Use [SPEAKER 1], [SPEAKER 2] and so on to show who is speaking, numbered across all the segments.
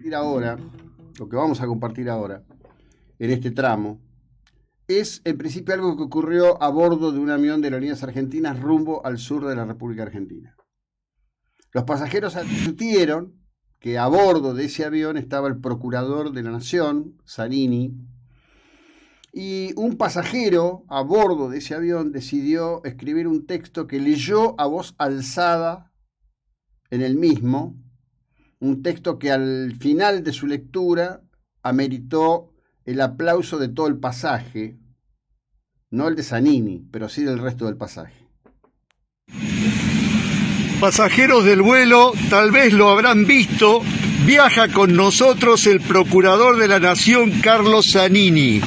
[SPEAKER 1] compartir ahora, lo que vamos a compartir ahora, en este tramo, es en principio algo que ocurrió a bordo de un avión de Aerolíneas Argentinas rumbo al sur de la República Argentina. Los pasajeros advirtieron que a bordo de ese avión estaba el procurador de la Nación, Zanini, y un pasajero a bordo de ese avión decidió escribir un texto que leyó a voz alzada en el mismo, un texto que al final de su lectura ameritó el aplauso de todo el pasaje, no el de Zanini, pero sí del resto del pasaje.
[SPEAKER 2] Pasajeros del vuelo, tal vez lo habrán visto, viaja con nosotros el procurador de la Nación, Carlos Zanini.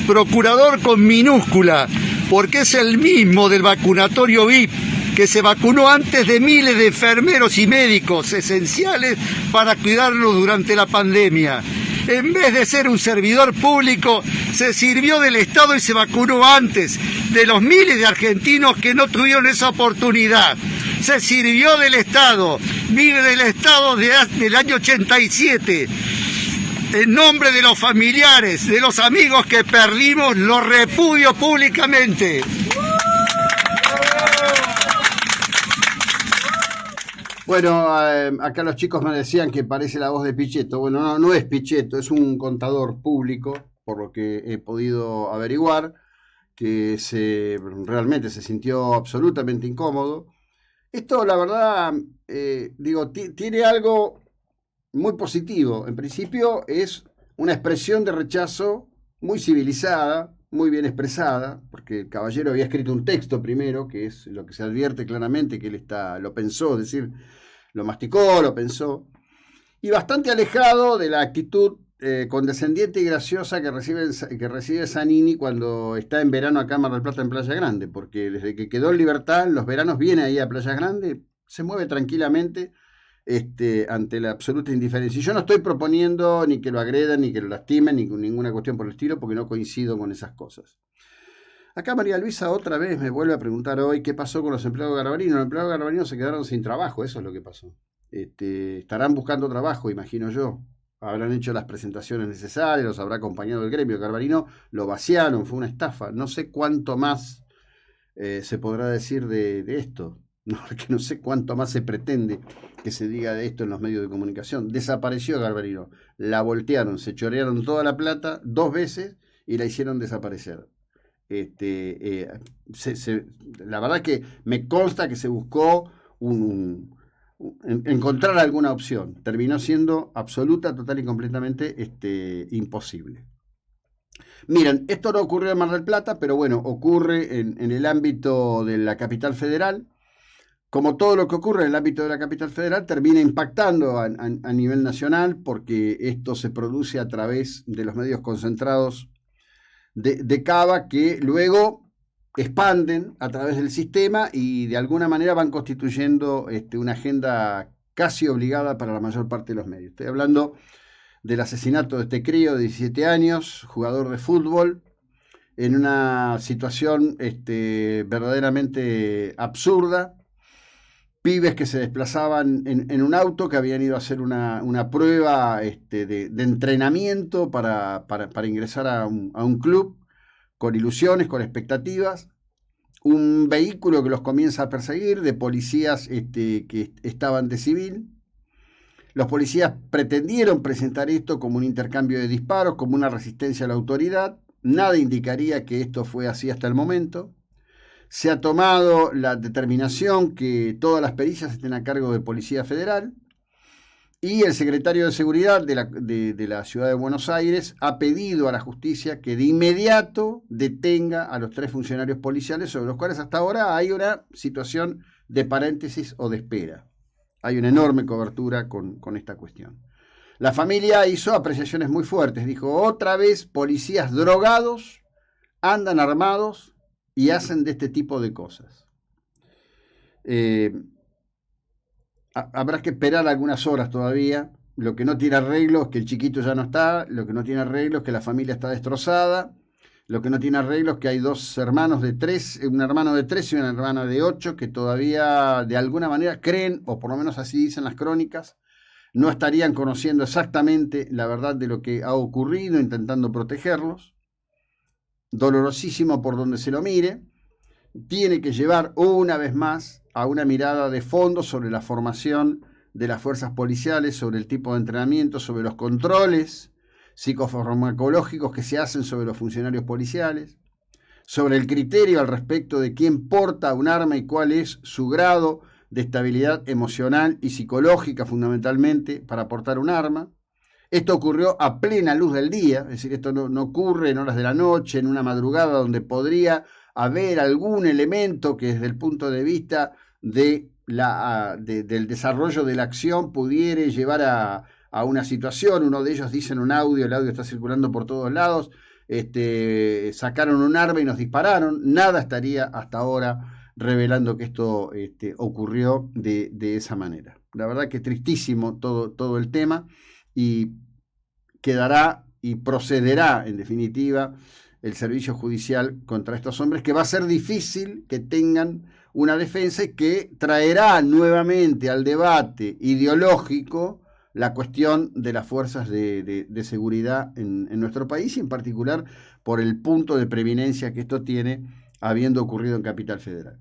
[SPEAKER 2] Procurador con minúscula, porque es el mismo del vacunatorio VIP, que se vacunó antes de miles de enfermeros y médicos esenciales para cuidarnos durante la pandemia. En vez de ser un servidor público, se sirvió del Estado y se vacunó antes de los miles de argentinos que no tuvieron esa oportunidad. Se sirvió del Estado, vive del Estado del año 87. En nombre de los familiares, de los amigos que perdimos, lo repudio públicamente.
[SPEAKER 1] Bueno, acá los chicos me decían que parece la voz de Pichetto. Bueno, no es Pichetto, es un contador público, por lo que he podido averiguar, que realmente se sintió absolutamente incómodo. Esto, la verdad, tiene algo muy positivo. En principio es una expresión de rechazo muy civilizada, muy bien expresada, porque el caballero había escrito un texto primero, que es lo que se advierte claramente que él lo pensó, es decir, lo masticó, lo pensó, y bastante alejado de la actitud condescendiente y graciosa que recibe Zanini cuando está en verano acá en Mar del Plata, en Playa Grande, porque desde que quedó en libertad, en los veranos viene ahí a Playa Grande, se mueve tranquilamente ante la absoluta indiferencia. Y yo no estoy proponiendo ni que lo agredan, ni que lo lastimen, ni con ninguna cuestión por el estilo, porque no coincido con esas cosas. Acá María Luisa otra vez me vuelve a preguntar hoy qué pasó con los empleados garbarinos. Los empleados garbarinos se quedaron sin trabajo, eso es lo que pasó. Estarán buscando trabajo, imagino yo. Habrán hecho las presentaciones necesarias, los habrá acompañado el gremio. Garbarino lo vaciaron, fue una estafa. No sé cuánto más se podrá decir de esto. No sé cuánto más se pretende que se diga de esto en los medios de comunicación. Desapareció Garbarino, la voltearon, se chorearon toda la plata 2 veces y la hicieron desaparecer. La verdad que me consta que se buscó encontrar alguna opción. Terminó siendo absoluta, total y completamente imposible. Miren, esto no ocurrió en Mar del Plata, pero bueno, ocurre en el ámbito de la capital federal. Como todo lo que ocurre en el ámbito de la capital federal, termina impactando a nivel nacional, porque esto se produce a través de los medios concentrados de Cava, que luego expanden a través del sistema y de alguna manera van constituyendo una agenda casi obligada para la mayor parte de los medios. Estoy hablando del asesinato de este crío de 17 años, jugador de fútbol, en una situación verdaderamente absurda. Pibes que se desplazaban en un auto, que habían ido a hacer una prueba de entrenamiento para ingresar a un club, con ilusiones, con expectativas. Un vehículo que los comienza a perseguir, de policías que estaban de civil. Los policías pretendieron presentar esto como un intercambio de disparos, como una resistencia a la autoridad. Nada indicaría que esto fue así hasta el momento. Se ha tomado la determinación que todas las pericias estén a cargo de Policía Federal, y el secretario de Seguridad de la Ciudad de Buenos Aires ha pedido a la justicia que de inmediato detenga a los 3 funcionarios policiales, sobre los cuales hasta ahora hay una situación de paréntesis o de espera. Hay una enorme cobertura con esta cuestión. La familia hizo apreciaciones muy fuertes. Dijo, otra vez policías drogados, andan armados y hacen de este tipo de cosas. Habrá que esperar algunas horas todavía. Lo que no tiene arreglo es que el chiquito ya no está. Lo que no tiene arreglo es que la familia está destrozada. Lo que no tiene arreglo es que hay 2 hermanos de 3, un hermano de 3 y una hermana de 8, que todavía de alguna manera creen, o por lo menos así dicen las crónicas, no estarían conociendo exactamente la verdad de lo que ha ocurrido, intentando protegerlos. Dolorosísimo por donde se lo mire. Tiene que llevar una vez más a una mirada de fondo sobre la formación de las fuerzas policiales, sobre el tipo de entrenamiento, sobre los controles psicofarmacológicos que se hacen sobre los funcionarios policiales, sobre el criterio al respecto de quién porta un arma y cuál es su grado de estabilidad emocional y psicológica fundamentalmente para portar un arma. Esto ocurrió a plena luz del día, es decir, esto no ocurre en horas de la noche, en una madrugada donde podría haber algún elemento que desde el punto de vista del desarrollo de la acción pudiera llevar a una situación. Uno de ellos dice en un audio, el audio está circulando por todos lados, sacaron un arma y nos dispararon. Nada estaría hasta ahora revelando que esto ocurrió de esa manera. La verdad que tristísimo todo el tema, y quedará y procederá en definitiva el servicio judicial contra estos hombres, que va a ser difícil que tengan una defensa y que traerá nuevamente al debate ideológico la cuestión de las fuerzas de seguridad en nuestro país, y en particular por el punto de preeminencia que esto tiene, habiendo ocurrido en Capital Federal.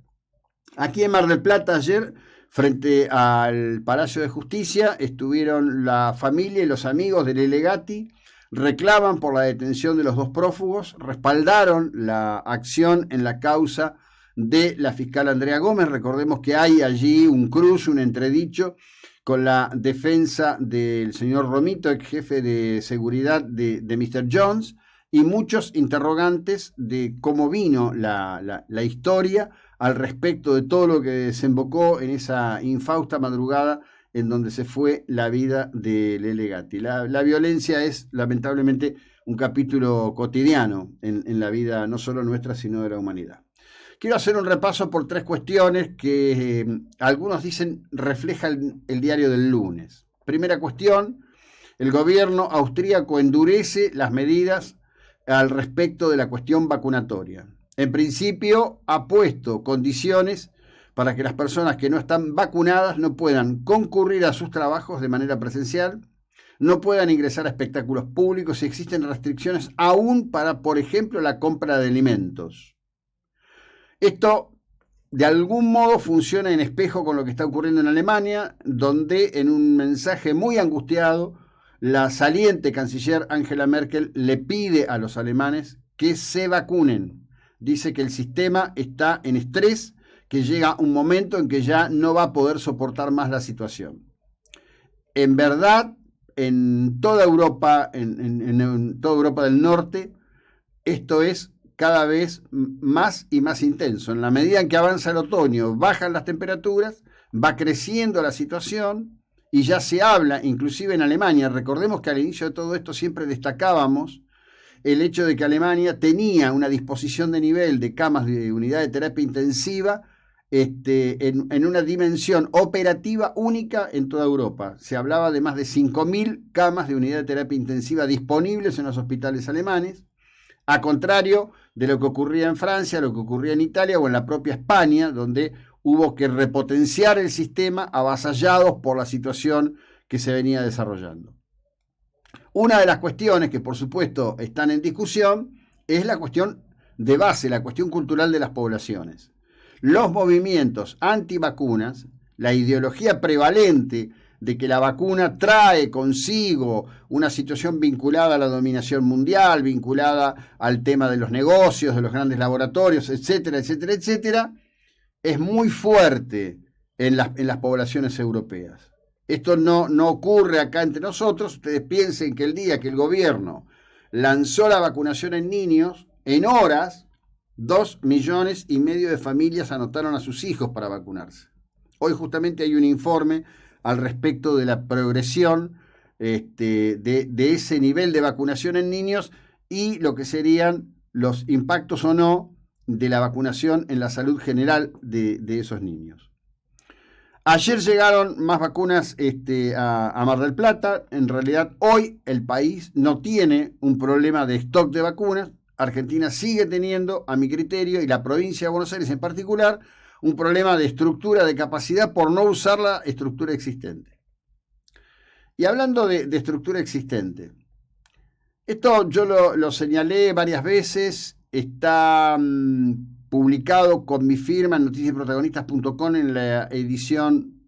[SPEAKER 1] Aquí en Mar del Plata ayer, frente al Palacio de Justicia, estuvieron la familia y los amigos de Lele Gatti, reclaman por la detención de los dos prófugos, respaldaron la acción en la causa de la fiscal Andrea Gómez. Recordemos que hay allí un cruce, un entredicho con la defensa del señor Romito, ex jefe de seguridad de Mr. Jones, y muchos interrogantes de cómo vino la historia al respecto de todo lo que desembocó en esa infausta madrugada en donde se fue la vida de Lele Gatti. La violencia es lamentablemente un capítulo cotidiano en la vida no solo nuestra, sino de la humanidad. Quiero hacer un repaso por tres cuestiones que algunos dicen reflejan el diario del lunes. Primera cuestión: el gobierno austríaco endurece las medidas al respecto de la cuestión vacunatoria. En principio ha puesto condiciones para que las personas que no están vacunadas no puedan concurrir a sus trabajos de manera presencial, no puedan ingresar a espectáculos públicos, y existen restricciones aún para, por ejemplo, la compra de alimentos. Esto de algún modo funciona en espejo con lo que está ocurriendo en Alemania, donde en un mensaje muy angustiado, la saliente canciller Angela Merkel le pide a los alemanes que se vacunen. Dice que el sistema está en estrés, que llega un momento en que ya no va a poder soportar más la situación. En verdad, en toda Europa, en toda Europa del Norte, esto es cada vez más y más intenso. En la medida en que avanza el otoño, bajan las temperaturas, va creciendo la situación, y ya se habla, inclusive en Alemania. Recordemos que al inicio de todo esto siempre destacábamos el hecho de que Alemania tenía una disposición de nivel de camas de unidad de terapia intensiva en una dimensión operativa única en toda Europa. Se hablaba de más de 5.000 camas de unidad de terapia intensiva disponibles en los hospitales alemanes, a contrario de lo que ocurría en Francia, lo que ocurría en Italia o en la propia España, donde hubo que repotenciar el sistema, avasallados por la situación que se venía desarrollando. Una de las cuestiones que por supuesto están en discusión es la cuestión de base, la cuestión cultural de las poblaciones. Los movimientos antivacunas, la ideología prevalente de que la vacuna trae consigo una situación vinculada a la dominación mundial, vinculada al tema de los negocios, de los grandes laboratorios, etcétera, etcétera, etcétera, es muy fuerte en las poblaciones europeas. Esto no ocurre acá entre nosotros. Ustedes piensen que el día que el gobierno lanzó la vacunación en niños, en horas, 2,5 millones de familias anotaron a sus hijos para vacunarse. Hoy justamente hay un informe al respecto de la progresión de ese nivel de vacunación en niños y lo que serían los impactos o no de la vacunación en la salud general de esos niños. Ayer llegaron más vacunas a Mar del Plata. En realidad hoy el país no tiene un problema de stock de vacunas. Argentina sigue teniendo, a mi criterio, y la provincia de Buenos Aires en particular, un problema de estructura, de capacidad por no usar la estructura existente. Y hablando de estructura existente, esto yo lo señalé varias veces, está publicado con mi firma en noticiasprotagonistas.com en la edición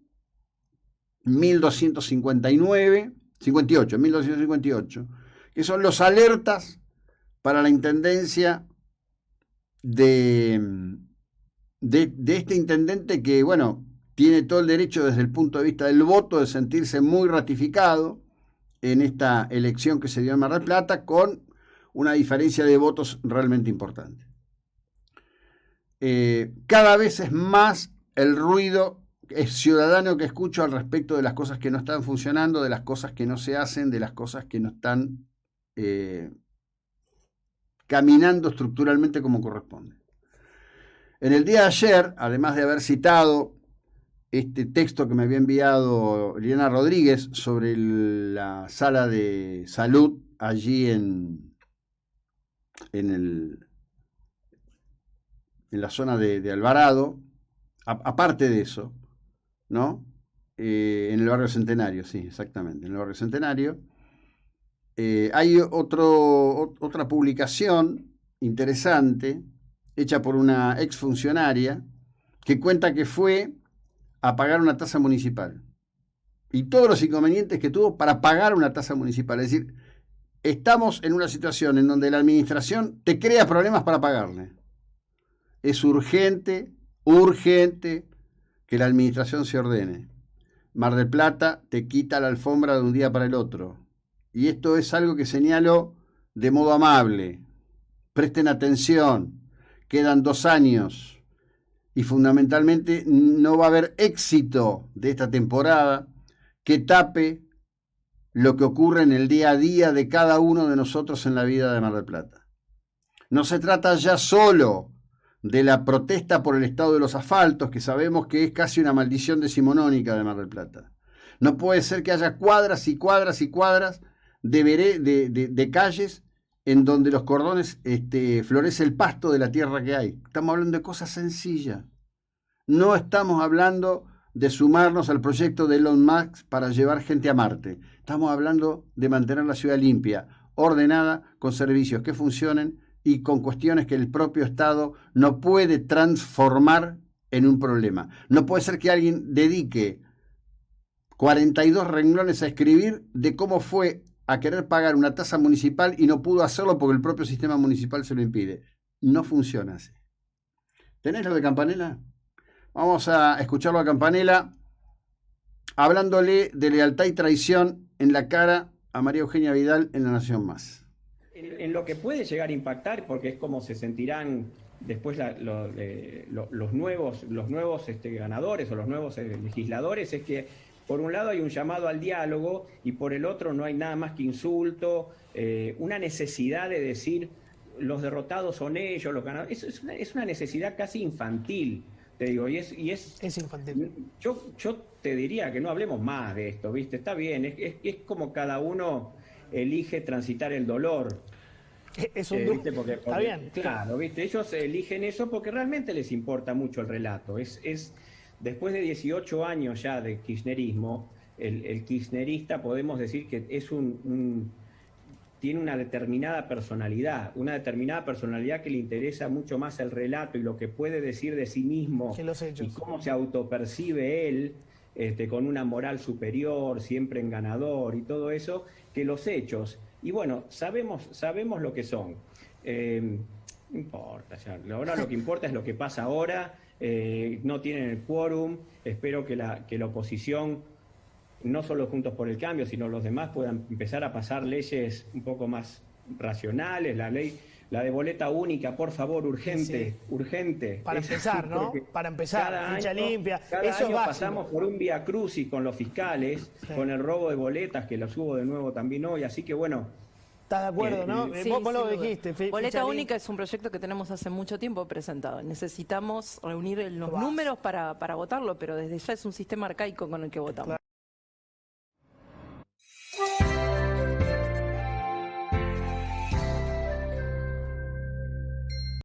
[SPEAKER 1] 1258, que son los alertas para la intendencia de este intendente que, bueno, tiene todo el derecho desde el punto de vista del voto de sentirse muy ratificado en esta elección que se dio en Mar del Plata, con una diferencia de votos realmente importante. Cada vez es más el ruido ciudadano que escucho al respecto de las cosas que no están funcionando, de las cosas que no se hacen, de las cosas que no están caminando estructuralmente como corresponde. En el día de ayer, además de haber citado este texto que me había enviado Liliana Rodríguez sobre la sala de salud allí en la zona de Alvarado, aparte de eso, ¿no? En el barrio Centenario, sí, exactamente, en el barrio Centenario. Hay otra publicación interesante, hecha por una exfuncionaria, que cuenta que fue a pagar una tasa municipal y todos los inconvenientes que tuvo para pagar una tasa municipal. Es decir, estamos en una situación en donde la administración te crea problemas para pagarle. Es urgente que la administración se ordene. Mar del Plata te quita la alfombra de un día para el otro. Y esto es algo que señalo de modo amable. Presten atención. Quedan 2 años. Y fundamentalmente no va a haber éxito de esta temporada que tape lo que ocurre en el día a día de cada uno de nosotros en la vida de Mar del Plata. No se trata ya solo de la protesta por el estado de los asfaltos, que sabemos que es casi una maldición decimonónica de Mar del Plata. No puede ser que haya cuadras y cuadras y cuadras de calles en donde los cordones florece el pasto de la tierra que hay. Estamos hablando de cosas sencillas. No estamos hablando de sumarnos al proyecto de Elon Musk para llevar gente a Marte. Estamos hablando de mantener la ciudad limpia, ordenada, con servicios que funcionen y con cuestiones que el propio Estado no puede transformar en un problema. No puede ser que alguien dedique 42 renglones a escribir de cómo fue a querer pagar una tasa municipal y no pudo hacerlo porque el propio sistema municipal se lo impide. No funciona así. ¿Tenés lo de Campanella? Vamos a escucharlo a Campanella hablándole de lealtad y traición en la cara a María Eugenia Vidal en La Nación Más.
[SPEAKER 3] En lo que puede llegar a impactar, porque es como se sentirán después los nuevos ganadores o los nuevos legisladores, es que por un lado hay un llamado al diálogo y por el otro no hay nada más que insulto, una necesidad de decir los derrotados son ellos, los ganadores. Es una necesidad casi infantil, te digo, y es infantil. Yo te diría que no hablemos más de esto, ¿viste? Está bien, es como cada uno elige transitar el dolor.
[SPEAKER 4] Es un
[SPEAKER 3] ¿viste? Porque, está bien. Claro, ¿viste? Ellos eligen eso porque realmente les importa mucho el relato. Después de 18 años ya de kirchnerismo, el kirchnerista podemos decir que tiene una determinada personalidad que le interesa mucho más el relato y lo que puede decir de sí mismo y cómo se autopercibe él, con una moral superior, siempre en ganador y todo eso, que los hechos. Y bueno, sabemos lo que son. No importa, ya. Ahora lo que importa es lo que pasa ahora. No tienen el quórum. Espero que la oposición, no solo Juntos por el Cambio, sino los demás, puedan empezar a pasar leyes un poco más racionales. La de boleta única, por favor, urgente.
[SPEAKER 4] Para empezar, ¿no? Para empezar, ficha limpia.
[SPEAKER 3] Cada año pasamos por un vía crucis con los fiscales, con el robo de boletas, que los hubo de nuevo también hoy. Así que bueno.
[SPEAKER 4] ¿Estás de acuerdo, no?
[SPEAKER 5] Sí,
[SPEAKER 4] vos lo dijiste.
[SPEAKER 5] Boleta única es un proyecto que tenemos hace mucho tiempo presentado. Necesitamos reunir los números para votarlo, pero desde ya es un sistema arcaico con el que votamos.